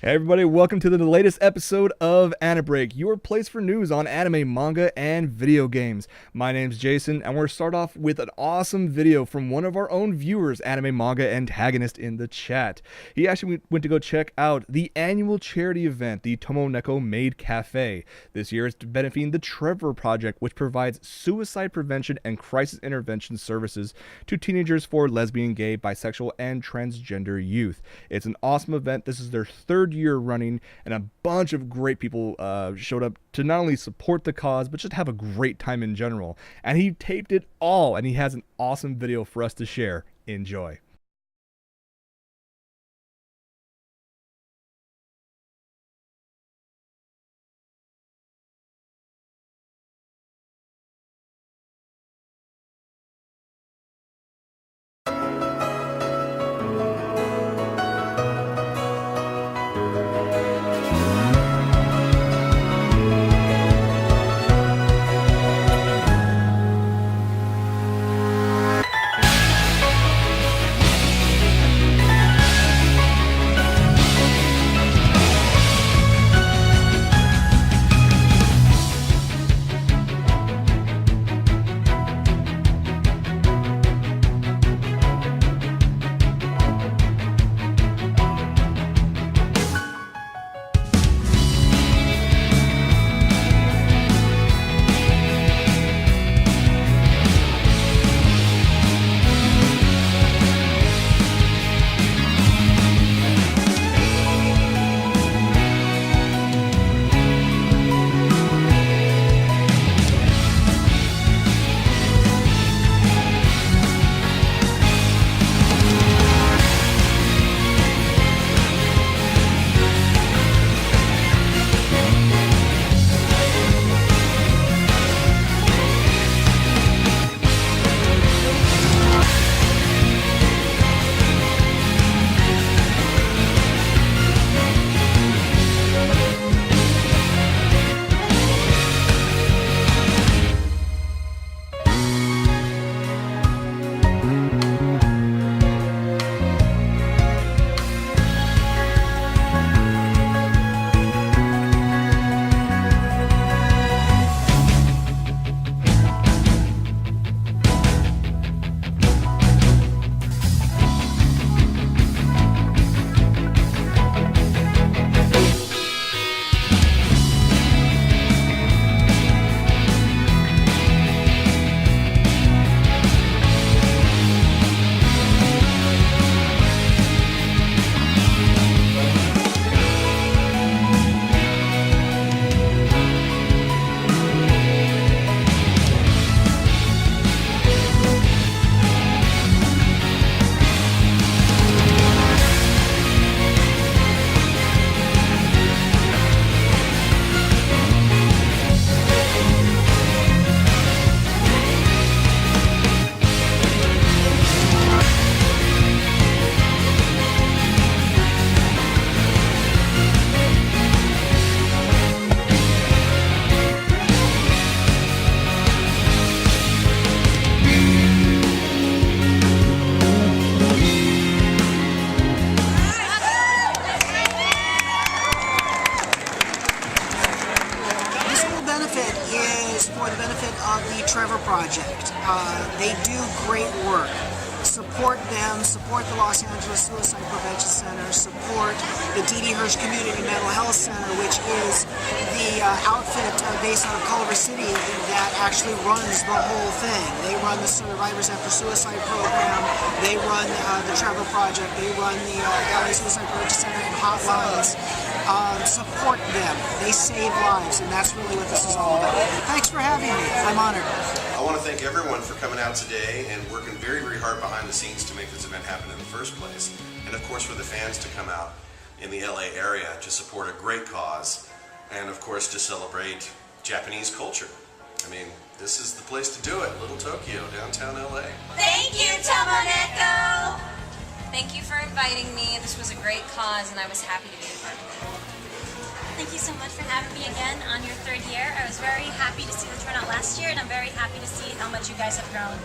Hey everybody, welcome to the latest episode of AniBreak, your place for news on anime, manga, and video games. My name's Jason, and we're going to start off with an awesome video from one of our own viewers, AnimeMangaAntagonist, in the chat. He actually went to go check out the annual charity event, the Tomo Neko Maid Cafe. This year it's benefiting the Trevor Project, which provides suicide prevention and crisis intervention services to teenagers for lesbian, gay, bisexual, and transgender youth. It's an awesome event. This is their third year running, and a bunch of great people showed up to not only support the cause but just have a great time in general. And he taped it all, and he has an awesome video for us to share. Enjoy. For the benefit of the Trevor Project. They do great work. Support them, support the Los Angeles Suicide Prevention Center, support the D.D. Hirsch Community Mental Health Center, which is the outfit based out of Culver City that actually runs the whole thing. They run the Survivors After Suicide program, they run the Trevor Project, they run the LA Suicide Prevention Center and hotlines. Support them. They save lives, and that's really what this is all about. Thanks for having me. I'm honored. I want to thank everyone for coming out today and working very, very hard behind the scenes to make this event happen in the first place. And of course for the fans to come out in the LA area to support a great cause and of course to celebrate Japanese culture. I mean, this is the place to do it. Little Tokyo, downtown LA. Thank you, Tomo Neko! Thank you for inviting me. This was a great cause and I was happy to be a part of it. Thank you so much for having me again on your third year. I was very happy to see the turnout last year, and I'm very happy to see how much you guys have grown.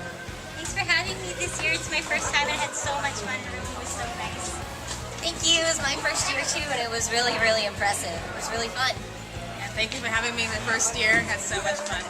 Thanks for having me this year. It's my first time and I had so much fun. The room was so nice. Thank you. was my first year too, and it was really, really impressive. It was really fun. Yeah, thank you for having me the first year. Had so much fun.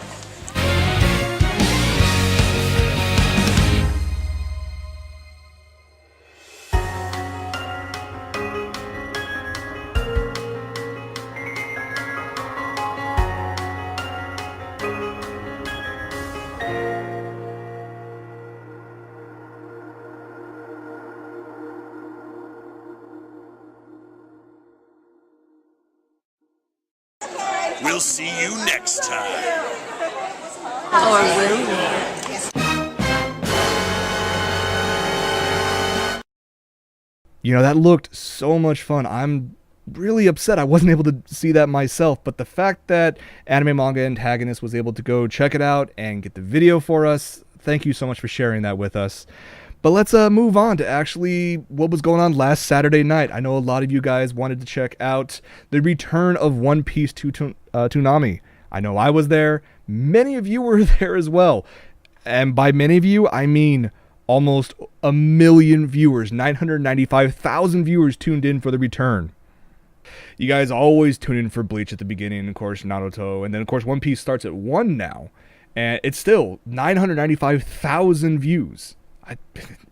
We'll see you next time. Or will we? You know, that looked so much fun. I'm really upset I wasn't able to see that myself, but the fact that AnimeMangaAntagonist was able to go check it out and get the video for us, thank you so much for sharing that with us. But let's move on to actually what was going on last Saturday night. I know a lot of you guys wanted to check out the return of One Piece to Toonami. I know I was there. Many of you were there as well. And by many of you, I mean almost 1 million viewers. 995,000 viewers tuned in for the return. You guys always tune in for Bleach at the beginning, of course, Naruto. And then, of course, One Piece starts at 1 now. And it's still 995,000 views.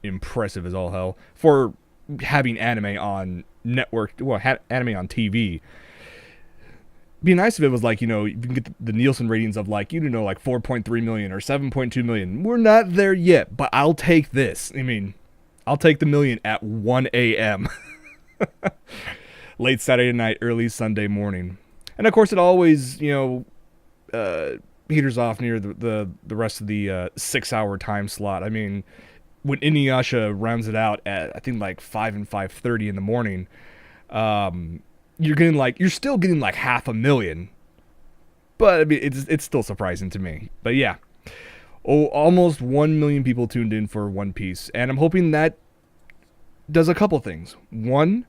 Impressive as all hell for having anime on network, well, anime on TV. Be nice if it was like, you know, you can get the Nielsen ratings of like, you know, like 4.3 million or 7.2 million. We're not there yet, but I'll take this. I mean, I'll take the million at 1 a.m. Late Saturday night, early Sunday morning. And of course, it always, you know, peters off near the rest of the 6-hour time slot. I mean, when Inuyasha rounds it out at, I think, like 5 and 5:30 in the morning, you're still getting like 500,000. But I mean, it's still surprising to me. But yeah, almost 1 million people tuned in for One Piece, and I'm hoping that does a couple things. One,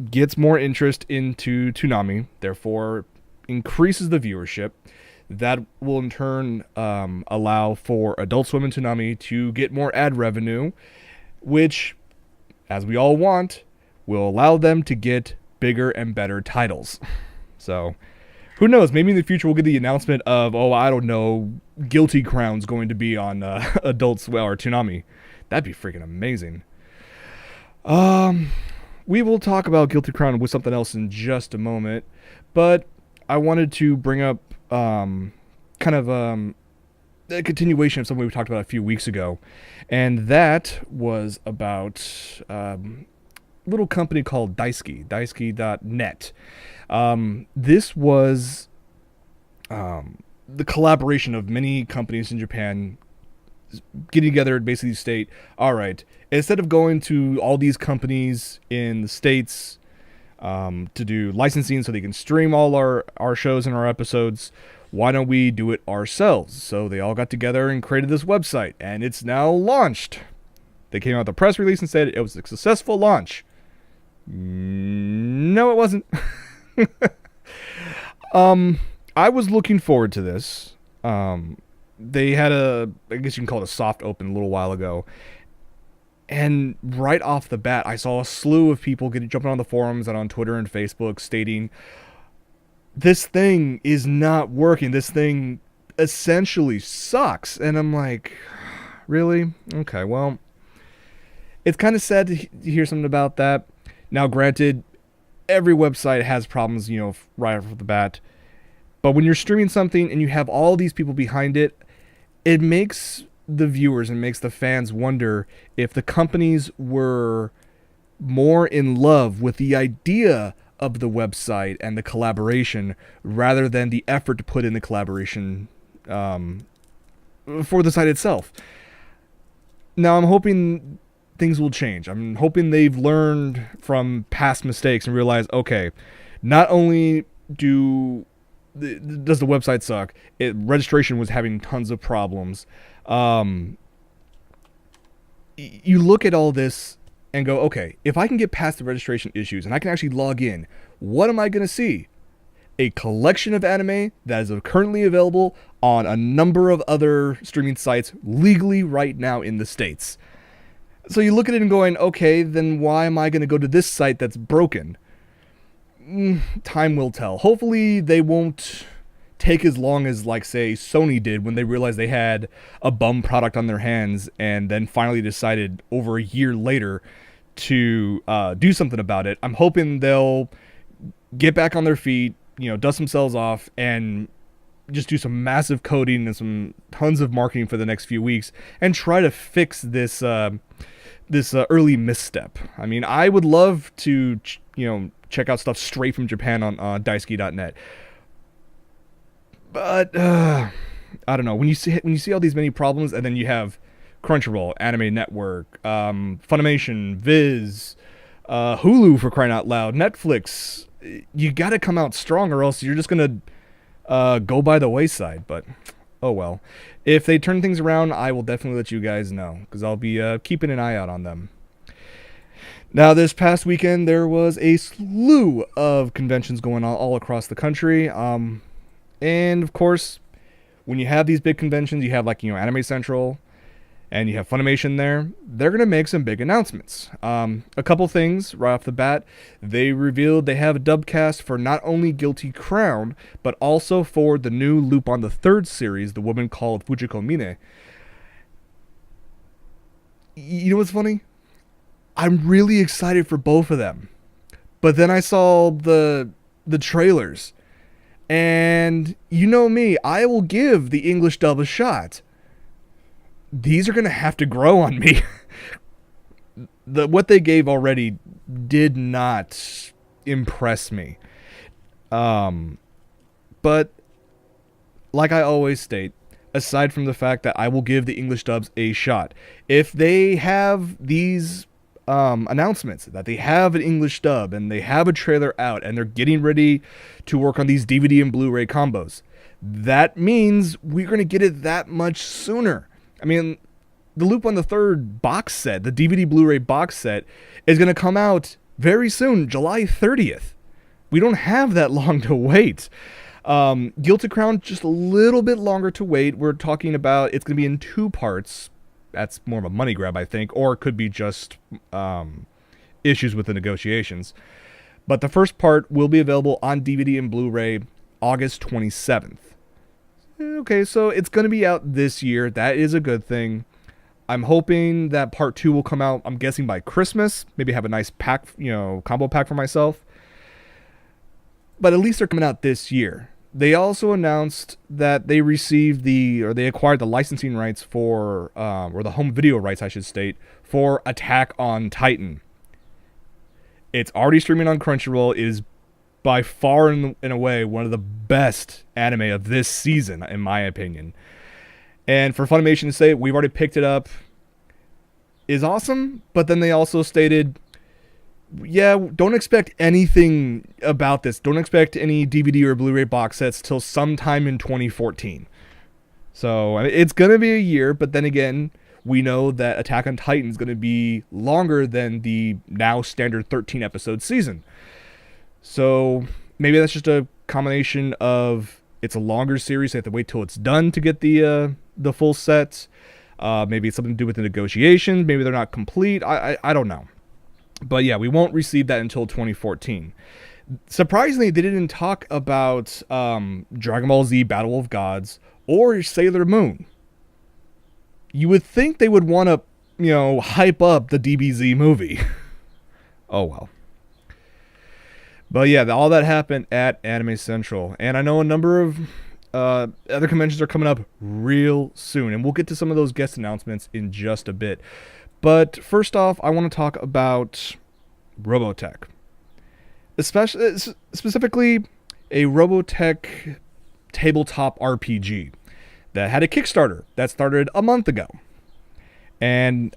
gets more interest into Toonami, therefore increases the viewership. That will in turn allow for Adult Swim and Toonami to get more ad revenue, which, as we all want, will allow them to get bigger and better titles. So, who knows? Maybe in the future we'll get the announcement of, oh, I don't know, Guilty Crown's going to be on Adult Swim or Toonami. That'd be freaking amazing. We will talk about Guilty Crown with something else in just a moment, but I wanted to bring up kind of a continuation of something we talked about a few weeks ago, and that was about a little company called Daisuki.net. This was the collaboration of many companies in Japan getting together to basically state, all right, instead of going to all these companies in the States to do licensing so they can stream all our shows and our episodes, why don't we do it ourselves? So they all got together and created this website, and it's now launched. They came out with a press release and said it was a successful launch. No, it wasn't. I was looking forward to this. They had I guess you can call it a soft open a little while ago. And right off the bat, I saw a slew of people jumping on the forums and on Twitter and Facebook stating, this thing is not working. This thing essentially sucks. And I'm like, really? Okay, well, it's kind of sad to hear something about that. Now, granted, every website has problems, you know, right off the bat. But when you're streaming something and you have all these people behind it, it makes the viewers and makes the fans wonder if the companies were more in love with the idea of the website and the collaboration rather than the effort to put in the collaboration for the site itself. Now, I'm hoping things will change. I'm hoping they've learned from past mistakes and realized, okay, not only does the website suck, registration was having tons of problems. You look at all this and go, okay, if I can get past the registration issues and I can actually log in, what am I going to see? A collection of anime that is currently available on a number of other streaming sites legally right now in the States. So you look at it and going, okay, then why am I going to go to this site that's broken? Time will tell. Hopefully they won't take as long as, like, say, Sony did when they realized they had a bum product on their hands and then finally decided over a year later to do something about it. I'm hoping they'll get back on their feet, dust themselves off, and just do some massive coding and some tons of marketing for the next few weeks and try to fix this early misstep. I mean, I would love to, check out stuff straight from Japan on Daisuke.net. But I don't know. When you see all these many problems, and then you have Crunchyroll, Anime Network, Funimation, Viz, Hulu, for crying out loud, Netflix, you got to come out strong, or else you're just gonna go by the wayside. But oh well. If they turn things around, I will definitely let you guys know, because I'll be keeping an eye out on them. Now, this past weekend, there was a slew of conventions going on all across the country. And, of course, when you have these big conventions, you have, like, Anime Central, and you have Funimation there, they're going to make some big announcements. A couple things right off the bat. They revealed they have a dub cast for not only Guilty Crown, but also for the new Loop on the Third series, The Woman Called Fujiko Mine. You know what's funny? I'm really excited for both of them. But then I saw the trailers. And you know me, I will give the English dub a shot. These are going to have to grow on me. What they gave already did not impress me. But like I always state, aside from the fact that I will give the English dubs a shot, if they have these announcements that they have an English dub and they have a trailer out and they're getting ready to work on these DVD and Blu-ray combos, that means we're going to get it that much sooner. I mean, the Loop on the Third box set, the DVD Blu-ray box set, is going to come out very soon, July 30th. We don't have that long to wait. Guilty Crown, just a little bit longer to wait. We're talking about it's going to be in 2 parts. That's more of a money grab, I think, or it could be just issues with the negotiations. But the first part will be available on DVD and Blu-ray August 27th. Okay, so it's going to be out this year. That is a good thing. I'm hoping that part 2 will come out, I'm guessing, by Christmas. Maybe have a nice pack, combo pack for myself. But at least they're coming out this year. They also announced that they they acquired the licensing rights for, or the home video rights, I should state, for Attack on Titan. It's already streaming on Crunchyroll. It is by far, in a way, one of the best anime of this season, in my opinion. And for Funimation to say we've already picked it up is awesome, but then they also stated, yeah, don't expect anything about this. Don't expect any DVD or Blu-ray box sets till sometime in 2014. So it's going to be a year, but then again, we know that Attack on Titan is going to be longer than the now standard 13-episode season. So maybe that's just a combination of it's a longer series, they have to wait till it's done to get the full set. Maybe it's something to do with the negotiations. Maybe they're not complete. I don't know. But yeah, we won't receive that until 2014. Surprisingly, they didn't talk about Dragon Ball Z Battle of Gods or Sailor Moon. You would think they would want to, hype up the DBZ movie. Oh well. But yeah, all that happened at Anime Central. And I know a number of other conventions are coming up real soon. And we'll get to some of those guest announcements in just a bit. But first off, I want to talk about Robotech. Specifically, a Robotech tabletop RPG that had a Kickstarter that started a month ago. And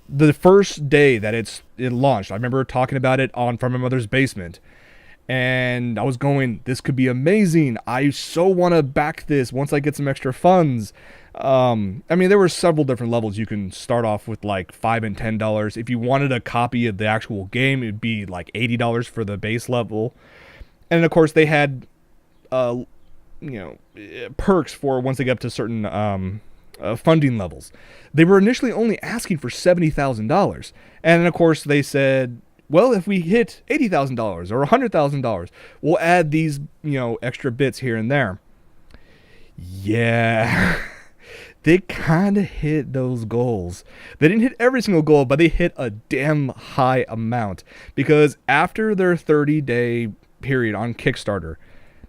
the first day that it launched, I remember talking about it on From My Mother's Basement. And I was going, this could be amazing. I so want to back this once I get some extra funds. I mean, there were several different levels. You can start off with like $5 and $10. If you wanted a copy of the actual game, it'd be like $80 for the base level. And of course, they had, perks for once they get up to certain funding levels. They were initially only asking for $70,000. And of course they said, well, if we hit $80,000 or $100,000, we'll add these, extra bits here and there. Yeah, they kind of hit those goals. They didn't hit every single goal, but they hit a damn high amount. Because after their 30-day period on Kickstarter,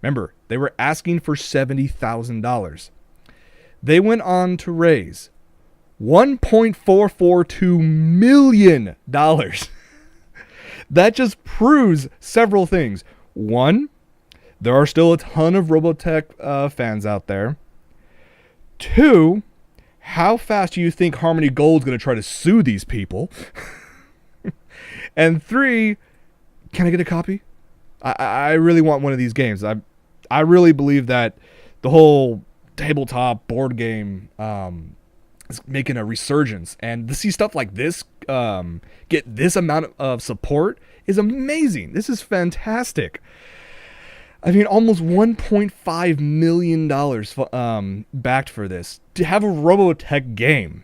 remember, they were asking for $70,000. They went on to raise $1.442 million. That just proves several things. One, there are still a ton of Robotech fans out there. Two, how fast do you think Harmony Gold's going to try to sue these people? And three, can I get a copy? I really want one of these games. I really believe that the whole tabletop board game is making a resurgence, and to see stuff like this get this amount of support is amazing. This is fantastic. I mean, almost $1.5 million backed for this to have a Robotech game.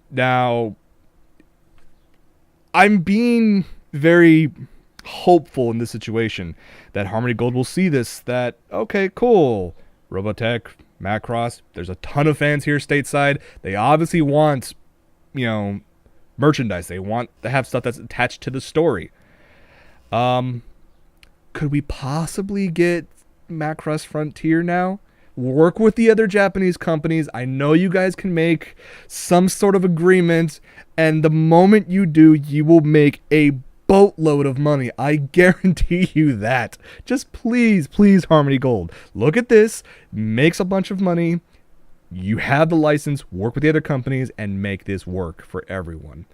Now, I'm being very hopeful in this situation that Harmony Gold will see this, that, okay, cool, Robotech, Macross, there's a ton of fans here stateside. They obviously want, merchandise. They want to have stuff that's attached to the story. Could we possibly get Macross Frontier now? Work with the other Japanese companies. I know you guys can make some sort of agreement, and the moment you do, you will make a boatload of money. I guarantee you that. Just please, Harmony Gold, look at this, makes a bunch of money. You have the license, work with the other companies, and make this work for everyone.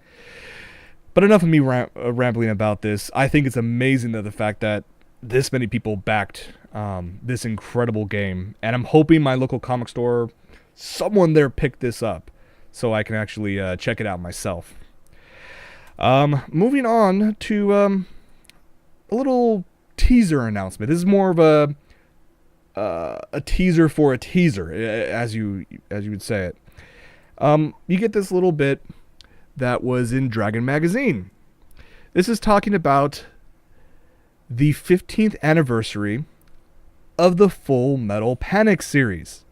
But enough of me rambling about this. I think it's amazing that the fact that this many people backed this incredible game, and I'm hoping my local comic store, someone there picked this up so I can actually check it out myself. Moving on to a little teaser announcement. This is more of a teaser for a teaser, as you would say it. You get this little bit that was in Dragon Magazine. This is talking about the 15th anniversary of the Full Metal Panic series.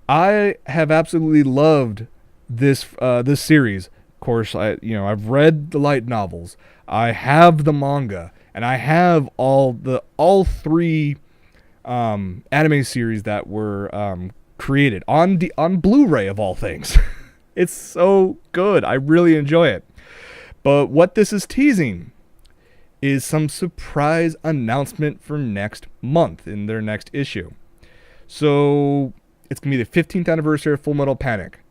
I have absolutely loved this series. Of course, I've read the light novels, I have the manga, and I have all three anime series that were created on Blu-ray of all things. It's so good. I really enjoy it. But what this is teasing is some surprise announcement for next month in their next issue. So it's going to be the 15th anniversary of Full Metal Panic.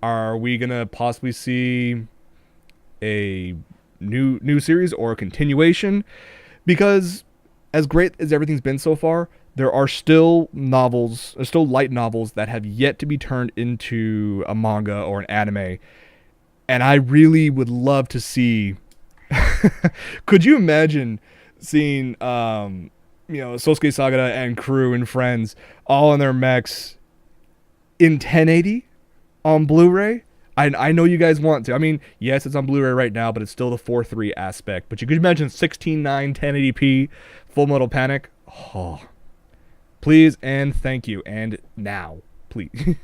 Are we going to possibly see a new series or a continuation? Because as great as everything's been so far, there are still light novels that have yet to be turned into a manga or an anime. And I really would love to see... Could you imagine seeing, Sosuke Sagara and crew and friends all in their mechs in 1080 on Blu-ray? I know you guys want to. I mean, yes, it's on Blu-ray right now, but it's still the 4:3 aspect. But you could imagine 16:9 1080p Full Metal Panic. Oh, please and thank you. And now, please.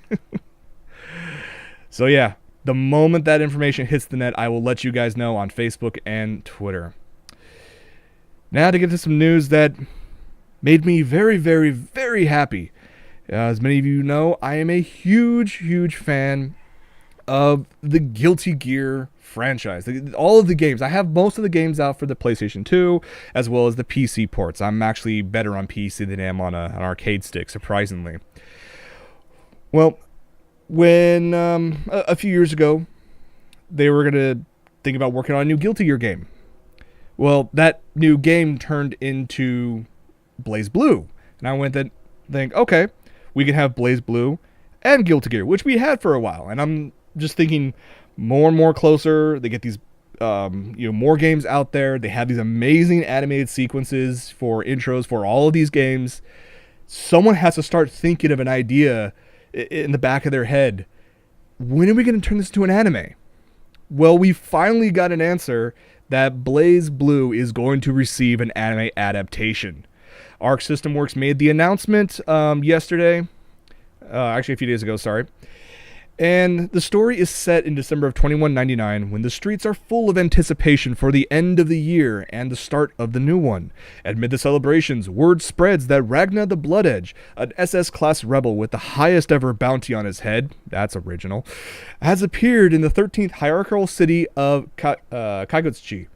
So yeah. The moment that information hits the net, I will let you guys know on Facebook and Twitter. Now to get to some news that made me very, very, very happy. As many of you know, I am a huge fan of the Guilty Gear franchise. All of the games. I have most of the games out for the PlayStation 2, as well as the PC ports. I'm actually better on PC than I am on an arcade stick, surprisingly. Well, when a few years ago, they were going to think about working on a new Guilty Gear game. Well, that new game turned into BlazBlue. And I went to think, okay, we can have BlazBlue and Guilty Gear, which we had for a while. And I'm just thinking more and more closer. They get these more games out there. They have these amazing animated sequences for intros for all of these games. Someone has to start thinking of an idea in the back of their head, when are we going to turn this into an anime? Well, we finally got an answer that BlazBlue is going to receive an anime adaptation. Arc System Works made the announcement yesterday. Actually, a few days ago, sorry. And the story is set in December of 2199, when the streets are full of anticipation for the end of the year and the start of the new one. Amid the celebrations, word spreads that Ragna the Blood Edge, an SS-class rebel with the highest ever bounty on his head, that's original, has appeared in the 13th hierarchical city of Kaigutsuchi.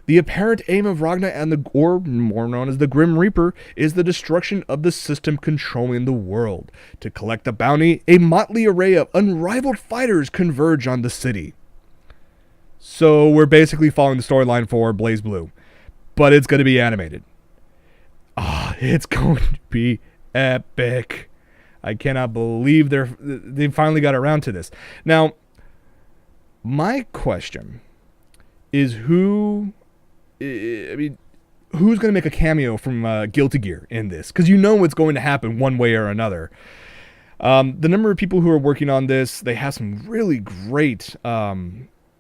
The apparent aim of Ragna or more known as the Grim Reaper, is the destruction of the system controlling the world. To collect the bounty, a motley array of unrivaled fighters converge on the city. So we're basically following the storyline for BlazBlue, but it's going to be animated. It's going to be epic. I cannot believe they finally got around to this. Now, my question is who's going to make a cameo from Guilty Gear in this? Because you know what's going to happen one way or another. The number of people who are working on this, they have some really great,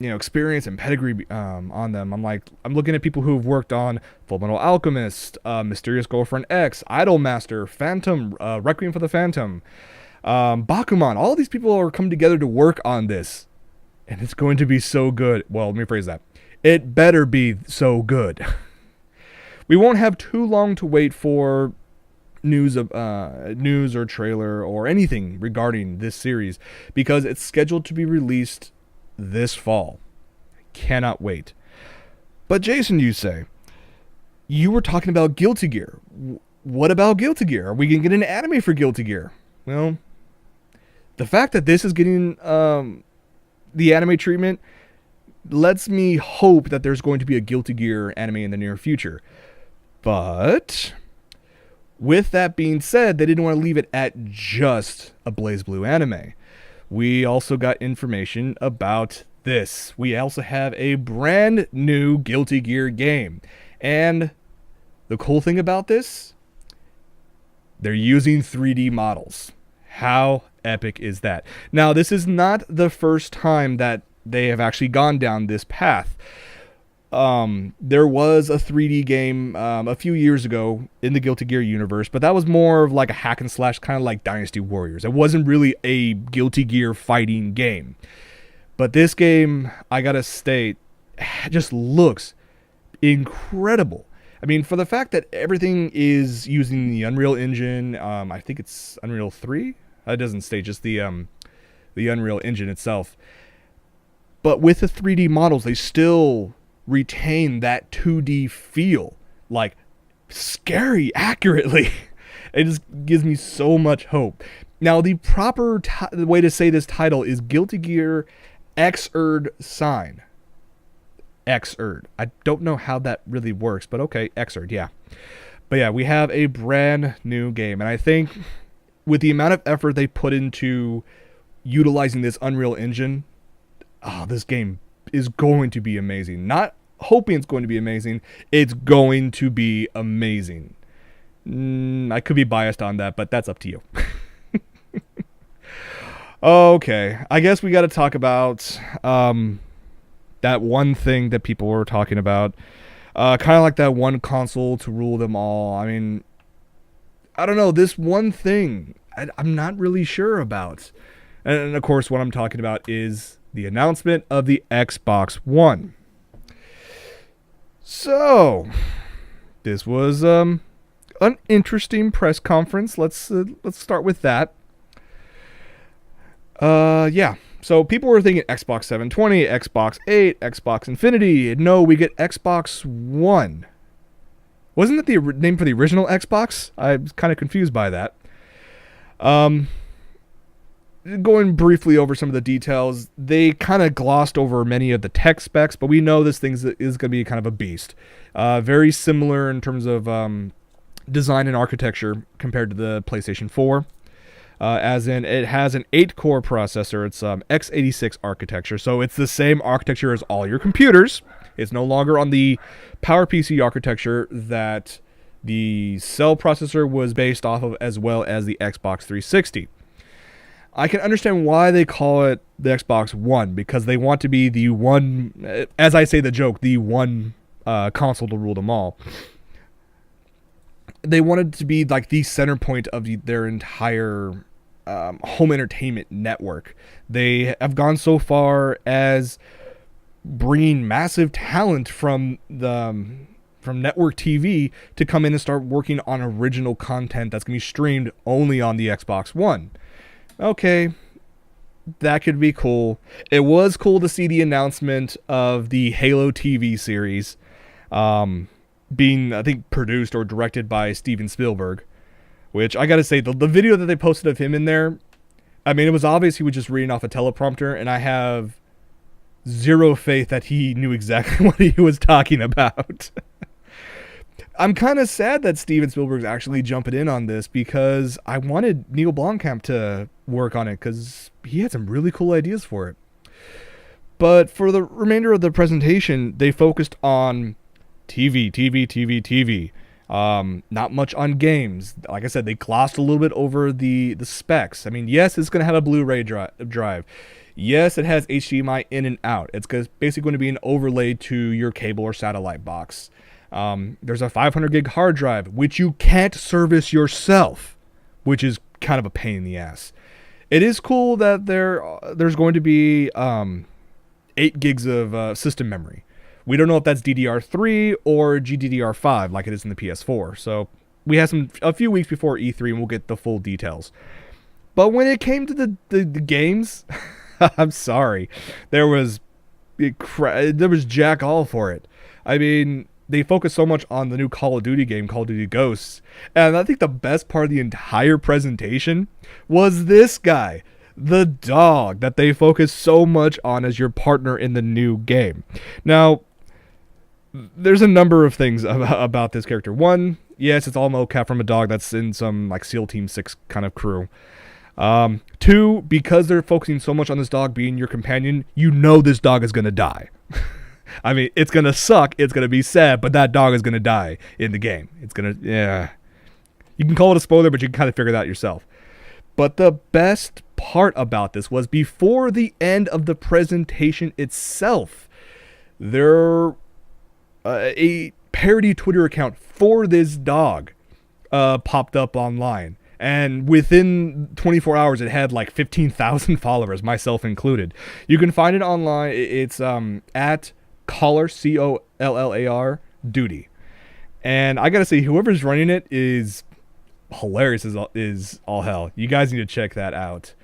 experience and pedigree on them. I'm looking at people who have worked on Fullmetal Alchemist, Mysterious Girlfriend X, Idolmaster, Phantom, Requiem for the Phantom, Bakuman. All these people are coming together to work on this, and it's going to be so good. Well, let me phrase that. It better be so good. We won't have too long to wait for news or trailer or anything regarding this series, because it's scheduled to be released this fall. I cannot wait. But Jason, you say, you were talking about Guilty Gear. What about Guilty Gear? Are we going to get an anime for Guilty Gear? Well, the fact that this is getting the anime treatment lets me hope that there's going to be a Guilty Gear anime in the near future. But with that being said, they didn't want to leave it at just a BlazBlue anime. We also got information about this. We also have a brand new Guilty Gear game. And the cool thing about this, they're using 3D models. How epic is that? Now, this is not the first time that they have actually gone down this path. There was a 3D game a few years ago in the Guilty Gear universe, but that was more of like a hack and slash, kind of like Dynasty Warriors. It wasn't really a Guilty Gear fighting game. But this game, I gotta state, just looks incredible. I mean, for the fact that everything is using the Unreal Engine, I think it's Unreal 3? That doesn't state, just the Unreal Engine itself. But with the 3D models, they still retain that 2D feel, like scary accurately. It just gives me so much hope. Now, the proper way to say this title is Guilty Gear Xrd Sign. Xrd. I don't know how that really works, but okay, Xrd, yeah. But yeah, we have a brand new game, and I think with the amount of effort they put into utilizing this Unreal Engine, this game is going to be amazing. Not hoping it's going to be amazing, it's going to be amazing. I could be biased on that, but that's up to you. Okay, I guess we got to talk about that one thing that people were talking about. Kind of like that one console to rule them all. I mean, I don't know, this one thing I'm not really sure about. And of course, what I'm talking about is the announcement of the Xbox One. So, this was an interesting press conference. Let's start with that. Yeah. So people were thinking Xbox 720, Xbox 8, Xbox Infinity. No, we get Xbox One. Wasn't that the name for the original Xbox? I was kind of confused by that. Going briefly over some of the details, they kind of glossed over many of the tech specs, but we know this thing is going to be kind of a beast. Very similar in terms of design and architecture compared to the PlayStation 4. As in, it has an 8-core processor. It's x86 architecture, so it's the same architecture as all your computers. It's no longer on the PowerPC architecture that the Cell processor was based off of, as well as the Xbox 360. I can understand why they call it the Xbox One, because they want to be the one, as I say the joke, the one console to rule them all. They wanted to be like the center point of their entire home entertainment network. They have gone so far as bringing massive talent from network TV to come in and start working on original content that's going to be streamed only on the Xbox One. Okay, that could be cool. It was cool to see the announcement of the Halo TV series being, I think, produced or directed by Steven Spielberg, which I gotta say, the video that they posted of him in there, I mean, it was obvious he was just reading off a teleprompter, and I have zero faith that he knew exactly what he was talking about. I'm kind of sad that Steven Spielberg's actually jumping in on this, because I wanted Neil Blomkamp to work on it, because he had some really cool ideas for it. But for the remainder of the presentation, they focused on TV. Not much on games. Like I said, they glossed a little bit over the specs. I mean, yes, it's going to have a Blu-ray drive. Yes, it has HDMI in and out. It's basically going to be an overlay to your cable or satellite box. There's a 500 gig hard drive, which you can't service yourself, which is kind of a pain in the ass. It is cool that there's going to be 8 gigs of system memory. We don't know if that's DDR3 or GDDR5 like it is in the PS4. So we have a few weeks before E3 and we'll get the full details. But when it came to the games, I'm sorry, there was jack all for it. I mean, they focused so much on the new Call of Duty game, Call of Duty Ghosts, and I think the best part of the entire presentation was this guy, the dog that they focus so much on as your partner in the new game. Now, there's a number of things about this character. One, yes, it's all mocap from a dog that's in some like SEAL Team 6 kind of crew. 2, because they're focusing so much on this dog being your companion, you know this dog is going to die. I mean, it's going to suck, it's going to be sad, but that dog is going to die in the game. It's going to, yeah. You can call it a spoiler, but you can kind of figure that out yourself. But the best part about this was before the end of the presentation itself, a parody Twitter account for this dog popped up online. And within 24 hours, it had like 15,000 followers, myself included. You can find it online. It's at Collar, COLLAR, Duty. And I gotta say, whoever's running it is hilarious is all hell. You guys need to check that out.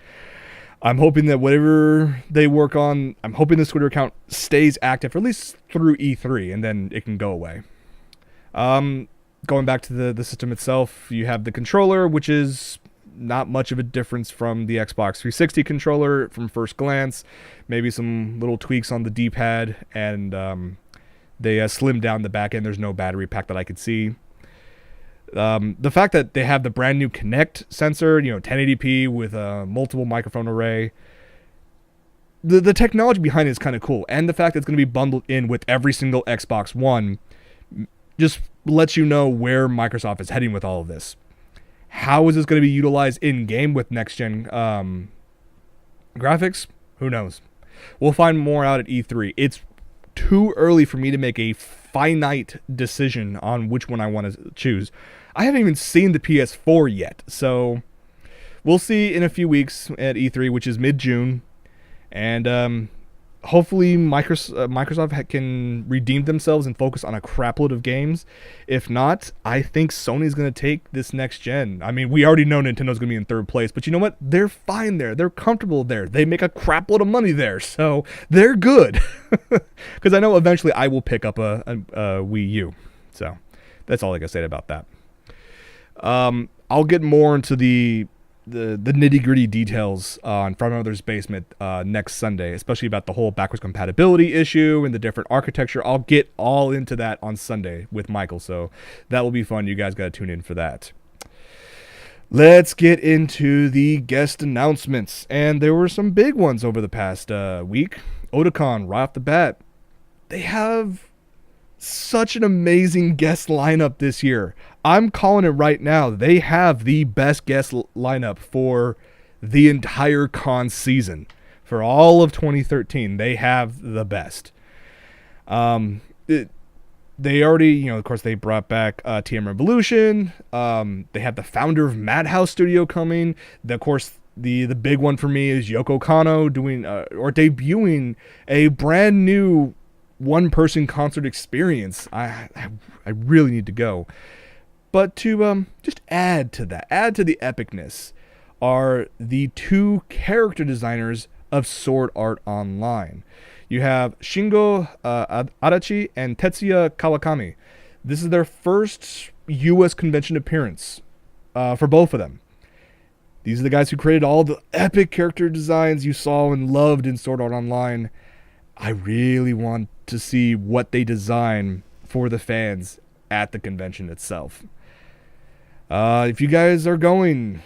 I'm hoping that whatever they work on, I'm hoping this Twitter account stays active for at least through E3, and then it can go away. Going back to the system itself, you have the controller, which is not much of a difference from the Xbox 360 controller from first glance. Maybe some little tweaks on the D-pad, and they slimmed down the back end. There's no battery pack that I could see. The fact that they have the brand new Kinect sensor, 1080p with a multiple microphone array. The technology behind it is kind of cool. And the fact that it's going to be bundled in with every single Xbox One just lets you know where Microsoft is heading with all of this. How is this going to be utilized in-game with next-gen graphics? Who knows? We'll find more out at E3. It's too early for me to make a finite decision on which one I want to choose. I haven't even seen the PS4 yet, so we'll see in a few weeks at E3, which is mid-June, and hopefully Microsoft can redeem themselves and focus on a crapload of games. If not, I think Sony's going to take this next gen. I mean, we already know Nintendo's going to be in third place, but you know what? They're fine there. They're comfortable there. They make a crapload of money there, so they're good. Because I know eventually I will pick up a Wii U. So that's all I can say about that. I'll get more into the nitty-gritty details on Front Mother's Basement next Sunday, especially about the whole backwards compatibility issue and the different architecture. I'll get all into that on Sunday with Michael, so that will be fun. You guys got to tune in for that. Let's get into the guest announcements, and there were some big ones over the past week. Otakon, right off the bat, they have such an amazing guest lineup this year. I'm calling it right now. They have the best guest lineup for the entire con season. For all of 2013, they have the best. They already, of course, they brought back TM Revolution. They have the founder of Madhouse Studio coming. Of course, the big one for me is Yoko Kanno doing or debuting a brand new one-person concert experience. I really need to go. But to just add to the epicness, are the 2 character designers of Sword Art Online. You have Shingo Adachi and Tetsuya Kawakami. This is their first U.S. convention appearance for both of them. These are the guys who created all the epic character designs you saw and loved in Sword Art Online. I really want to see what they design for the fans at the convention itself. If you guys are going,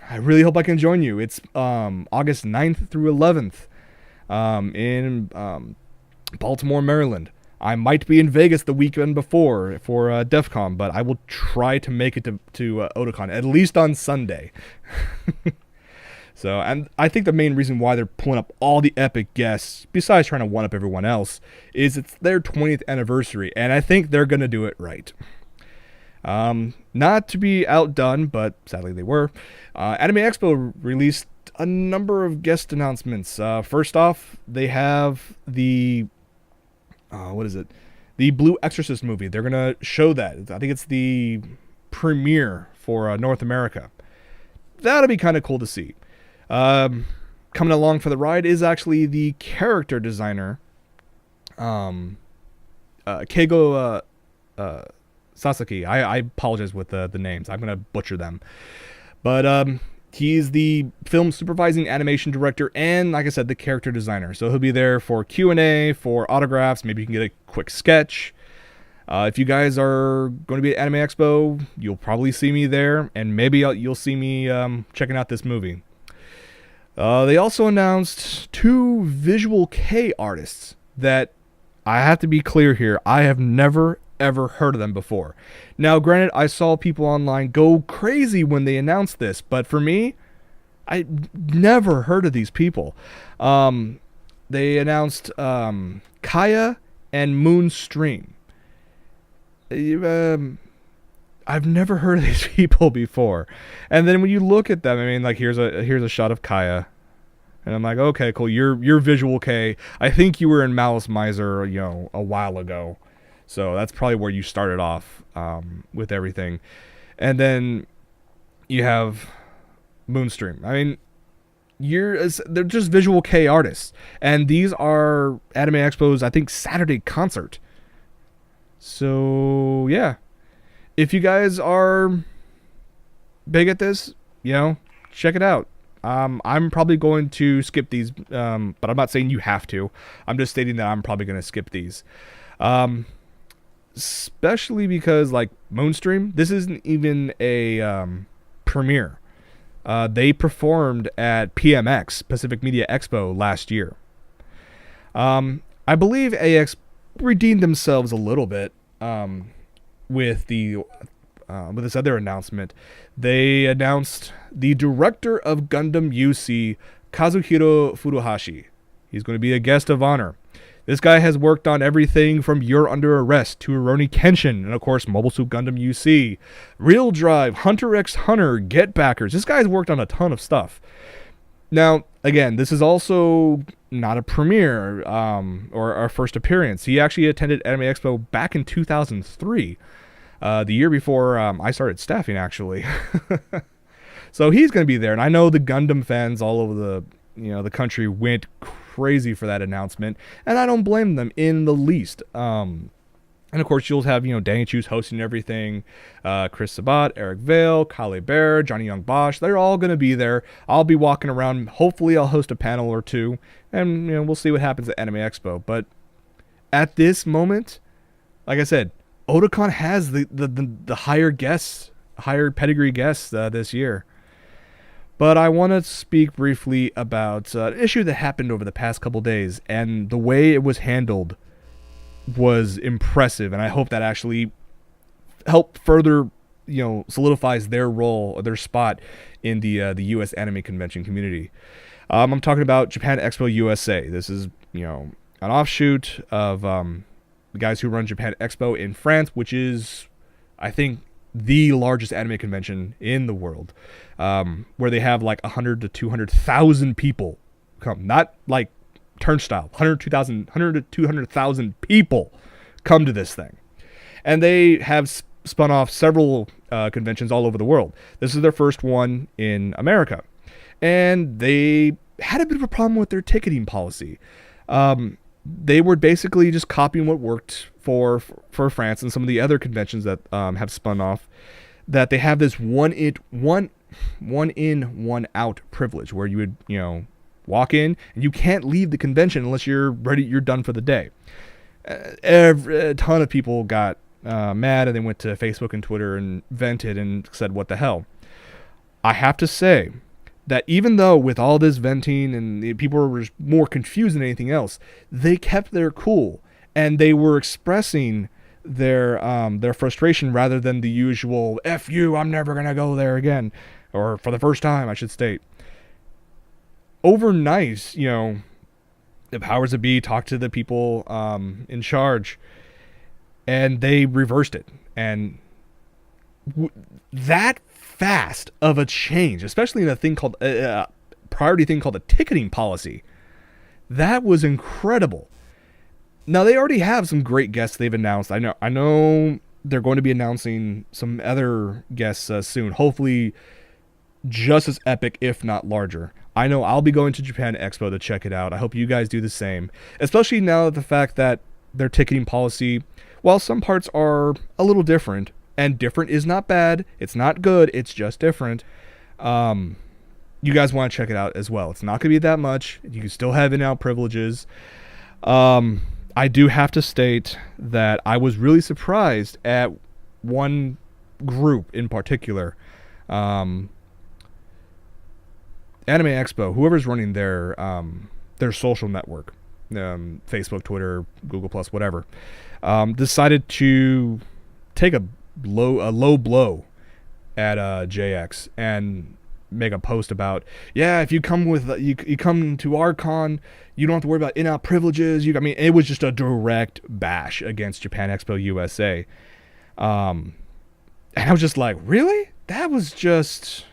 I really hope I can join you. It's August 9th through 11th in Baltimore, Maryland. I might be in Vegas the weekend before for DEF CON, but I will try to make it to Otakon, at least on Sunday. So, and I think the main reason why they're pulling up all the epic guests, besides trying to one-up everyone else, is it's their 20th anniversary, and I think they're going to do it right. Not to be outdone, but sadly they were. Anime Expo released a number of guest announcements. First off, they have the the Blue Exorcist movie. They're gonna show that. I think it's the premiere for North America. That'll be kind of cool to see. Coming along for the ride is actually the character designer, Keigo Sasaki. I apologize with the names. I'm going to butcher them. But he's the film supervising animation director and, like I said, the character designer. So he'll be there for Q&A, for autographs. Maybe you can get a quick sketch. If you guys are going to be at Anime Expo, you'll probably see me there. And maybe you'll see me checking out this movie. They also announced 2 visual kei artists that, I have to be clear here, I have never ever heard of them before. Now, granted, I saw people online go crazy when they announced this, but for me, I never heard of these people. They announced Kaya and Moonstream. I've never heard of these people before. And then when you look at them, I mean, like, here's a shot of Kaya. And I'm like, okay, cool. You're visual kei. I think you were in Malice Miser, a while ago. So that's probably where you started off with everything. And then you have Moonstream. I mean, they're just visual kei artists. And these are Anime Expo's, I think, Saturday concert. So, yeah. If you guys are big at this, check it out. I'm probably going to skip these, but I'm not saying you have to. I'm just stating that I'm probably going to skip these. Especially because, like, Moonstream, this isn't even a premiere. They performed at PMX, Pacific Media Expo, last year. I believe AX redeemed themselves a little bit with this other announcement. They announced the director of Gundam UC, Kazuhiro Furuhashi. He's going to be a guest of honor. This guy has worked on everything from You're Under Arrest to Rurouni Kenshin, and of course Mobile Suit Gundam UC, Real Drive, Hunter x Hunter, Get Backers. This guy's worked on a ton of stuff. Now, again, this is also not a premiere or our first appearance. He actually attended Anime Expo back in 2003, the year before I started staffing, actually. So he's going to be there, and I know the Gundam fans all over the country went crazy for that announcement, and I don't blame them in the least. And of course, you'll have, Danny Chu's hosting everything. Chris Sabat, Eric Vale, Kale Bear, Johnny Young Bosch. They're all going to be there. I'll be walking around. Hopefully, I'll host a panel or two. And, we'll see what happens at Anime Expo. But at this moment, like I said, Otakon has the higher guests, higher pedigree guests this year. But I want to speak briefly about an issue that happened over the past couple days. And the way it was handled was impressive, and I hope that actually helped further solidifies their role or their spot in the U.S. anime convention community. I'm talking about Japan Expo USA. This is an offshoot of the guys who run Japan Expo in France, which is, I think, the largest anime convention in the world, where they have like 100 to 200,000 people come, not like turnstile, 100 to 200,000 people come to this thing. And they have spun off several conventions all over the world. This is their first one in America. And they had a bit of a problem with their ticketing policy. They were basically just copying what worked for France and some of the other conventions that have spun off, that they have this one in, one out privilege where you would, walk in and you can't leave the convention unless you're ready, you're done for the day. A ton of people got mad, and they went to Facebook and Twitter and vented and said, what the hell? I have to say that even though with all this venting and the people were more confused than anything else, they kept their cool, and they were expressing their frustration rather than the usual "F you, I'm never gonna go there again," or for the first time, I should state. Overnight, the powers that be talked to the people in charge, and they reversed it. And that fast of a change, especially in a thing called priority thing called a ticketing policy, that was incredible. Now, they already have some great guests they've announced. I know they're going to be announcing some other guests soon, hopefully just as epic, if not larger. I know I'll be going to Japan Expo to check it out. I hope you guys do the same, especially now that the fact that their ticketing policy, while some parts are a little different, and different is not bad, it's not good, it's just different, you guys want to check it out as well. It's not going to be that much. You can still have in-out privileges. I do have to state that I was really surprised at one group in particular. Anime Expo, whoever's running their social network, Facebook, Twitter, Google Plus, whatever, decided to take a low blow at JX and make a post about, if you come you come to our con, you don't have to worry about in-out privileges. It was just a direct bash against Japan Expo USA. And I was just like, really? That was just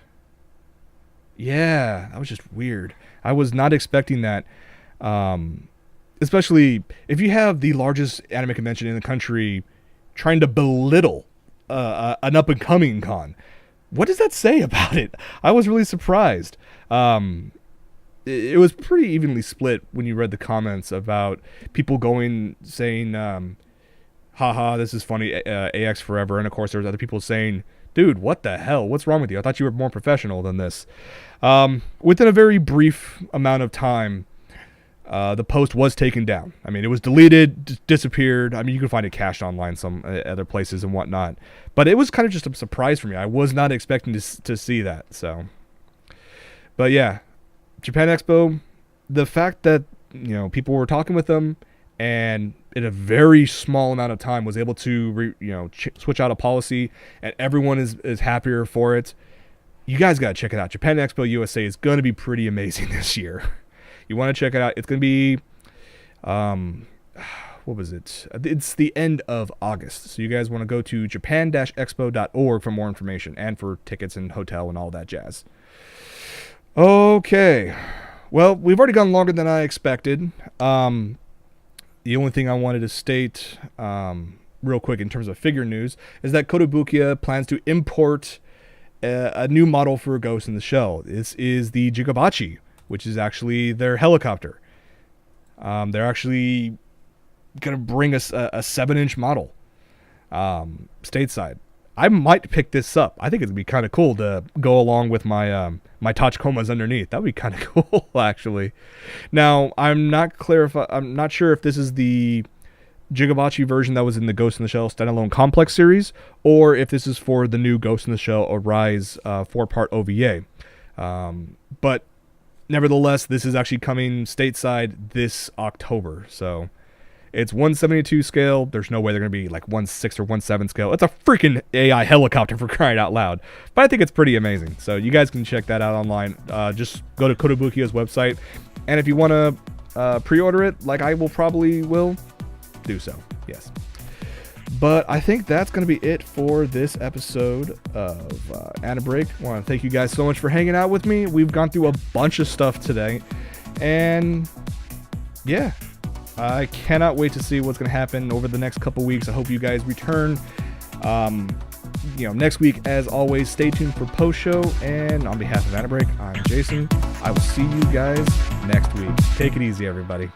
weird. I was not expecting that. Especially if you have the largest anime convention in the country trying to belittle an up-and-coming con. What does that say about it? I was really surprised. It was pretty evenly split when you read the comments about people saying, haha, this is funny, AX forever. And of course, there was other people saying, dude, what the hell? What's wrong with you? I thought you were more professional than this. Within a very brief amount of time, the post was taken down. It was deleted, disappeared. You can find it cached online some other places and whatnot. But it was kind of just a surprise for me. I was not expecting to see that. So, but yeah, Japan Expo, the fact that people were talking with them, and in a very small amount of time was able to switch out a policy, and everyone is happier for it. You guys got to check it out. Japan Expo USA is going to be pretty amazing this year. You want to check it out. It's going to be, what was it? It's the end of August. So you guys want to go to japan-expo.org for more information and for tickets and hotel and all that jazz. Okay. Well, we've already gone longer than I expected. The only thing I wanted to state real quick in terms of figure news is that Kotobukiya plans to import a new model for Ghost in the Shell. This is the Jigabachi, which is actually their helicopter. They're actually going to bring us a 7-inch model stateside. I might pick this up. I think it'd be kind of cool to go along with my my Tachikomas underneath. That would be kind of cool, actually. Now, I'm not sure if this is the Jigabachi version that was in the Ghost in the Shell standalone complex series, or if this is for the new Ghost in the Shell Arise 4-part OVA. But nevertheless, this is actually coming stateside this October. So It's 172 scale. There's no way they're going to be like 1/6 or 1/7 scale. It's a freaking AI helicopter, for crying out loud. But I think it's pretty amazing. So you guys can check that out online. Just go to Kotobukiya's website. And if you want to pre-order it, like I will do so. Yes. But I think that's going to be it for this episode of AniBreak. I want to thank you guys so much for hanging out with me. We've gone through a bunch of stuff today. And yeah, I cannot wait to see what's going to happen over the next couple weeks. I hope you guys return. Next week, as always, stay tuned for post-show. And on behalf of AniBreak, I'm Jason. I will see you guys next week. Take it easy, everybody.